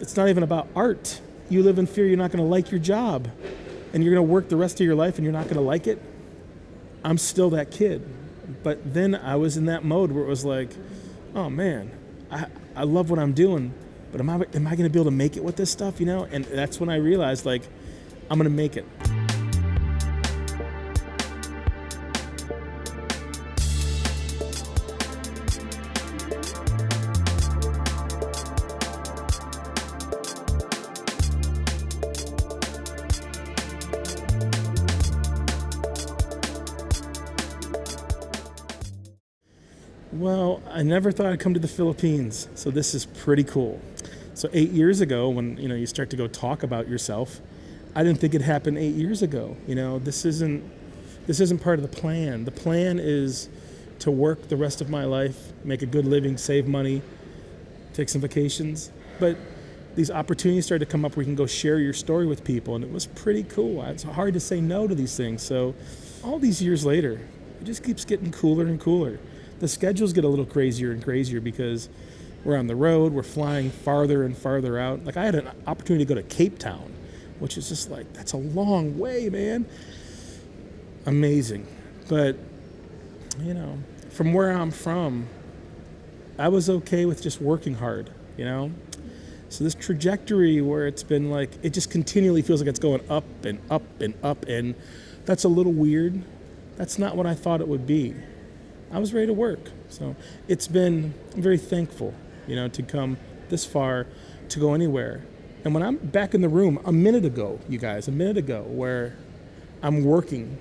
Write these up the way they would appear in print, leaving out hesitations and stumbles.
it's not even about art. You live in fear you're not going to like your job and you're going to work the rest of your life and you're not going to like it. I'm still that kid. But then I was in that mode where it was like, oh man, I love what I'm doing, but am I going to be able to make it with this stuff, you know? And that's when I realized, like, I'm going to make it. Well, I never thought I'd come to the Philippines, so this is pretty cool. So 8 years ago, when you start to go talk about yourself, I didn't think it happened 8 years ago. This isn't part of the plan. The plan is to work the rest of my life, make a good living, save money, take some vacations. But these opportunities started to come up where you can go share your story with people, and it was pretty cool. It's hard to say no to these things. So all these years later, it just keeps getting cooler and cooler. The schedules get a little crazier and crazier because we're on the road, we're flying farther and farther out. Like, I had an opportunity to go to Cape Town, which is just like, that's a long way, man. Amazing. But, from where I'm from, I was okay with just working hard, So this trajectory where it's been like, it just continually feels like it's going up and up and up, and that's a little weird. That's not what I thought it would be. I was ready to work. So I'm very thankful, to come this far, to go anywhere. And when I'm back in the room a minute ago, where I'm working,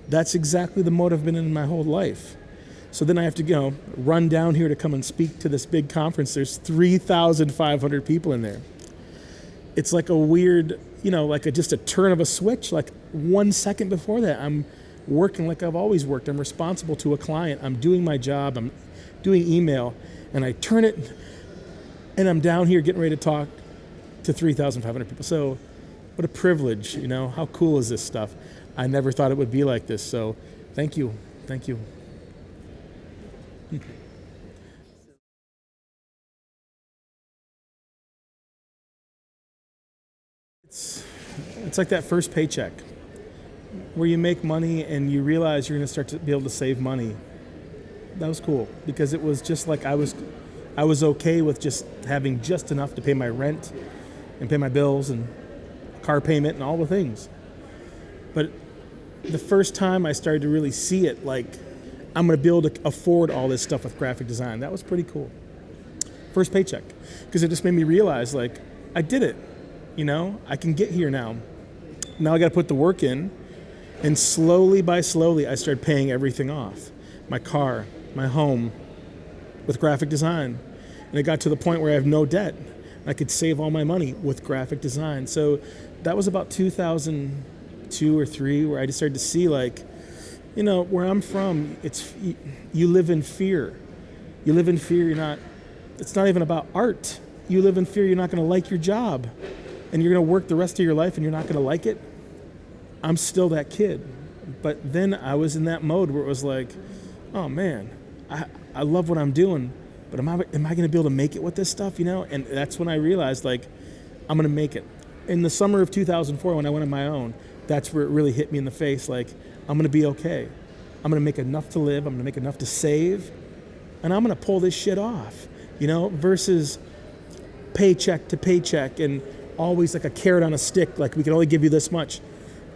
that's exactly the mode I've been in my whole life. So then I have to, run down here to come and speak to this big conference. There's 3,500 people in there. It's like a weird, just a turn of a switch. Like 1 second before that, I'm working like I've always worked. I'm responsible to a client. I'm doing my job. I'm doing email, and I turn it, and I'm down here getting ready to talk to 3,500 people. So what a privilege, How cool is this stuff? I never thought it would be like this. So thank you. Thank you. It's like that first paycheck where you make money and you realize you're going to start to be able to save money. That was cool because it was just like I was okay with just having just enough to pay my rent and pay my bills and car payment and all the things. But the first time I started to really see it, like, I'm going to be able to afford all this stuff with graphic design, that was pretty cool. First paycheck, because it just made me realize, like, I did it. I can get here now. Now I got to put the work in. And slowly by slowly, I started paying everything off. My car, my home, with graphic design. And it got to the point where I have no debt. I could save all my money with graphic design. So that was about 2002 or 3 where I just started to see, like, where I'm from, you live in fear. You live in fear it's not even about art. You live in fear you're not going to like your job. And you're going to work the rest of your life and you're not going to like it. I'm still that kid. But then I was in that mode where it was like, oh man, I love what I'm doing, but am I going to be able to make it with this stuff, And that's when I realized, like, I'm going to make it. In the summer of 2004, when I went on my own, that's where it really hit me in the face. Like, I'm going to be okay. I'm going to make enough to live. I'm going to make enough to save. And I'm going to pull this shit off, versus paycheck to paycheck and always like a carrot on a stick. Like, we can only give you this much.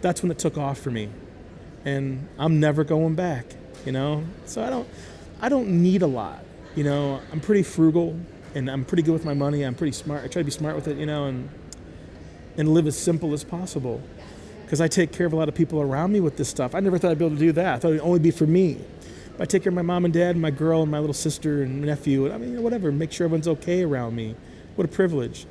That's when it took off for me. And I'm never going back, So I don't need a lot, I'm pretty frugal and I'm pretty good with my money. I'm pretty smart. I try to be smart with it, and live as simple as possible. Because I take care of a lot of people around me with this stuff. I never thought I'd be able to do that. I thought it'd only be for me. But I take care of my mom and dad and my girl and my little sister and nephew. And whatever, make sure everyone's okay around me. What a privilege.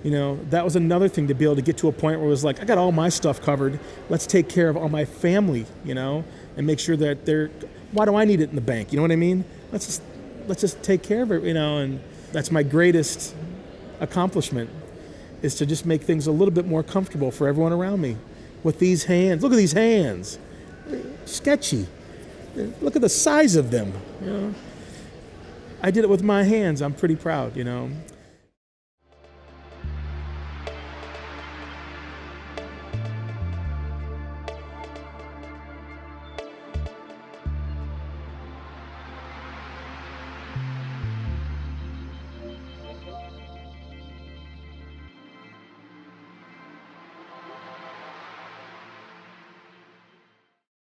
That was another thing, to be able to get to a point where it was like, I got all my stuff covered. Let's take care of all my family, and make sure that why do I need it in the bank? You know what I mean? Let's just take care of it, and that's my greatest accomplishment, is to just make things a little bit more comfortable for everyone around me. With these hands, look at these hands. Sketchy. Look at the size of them, I did it with my hands. I'm pretty proud,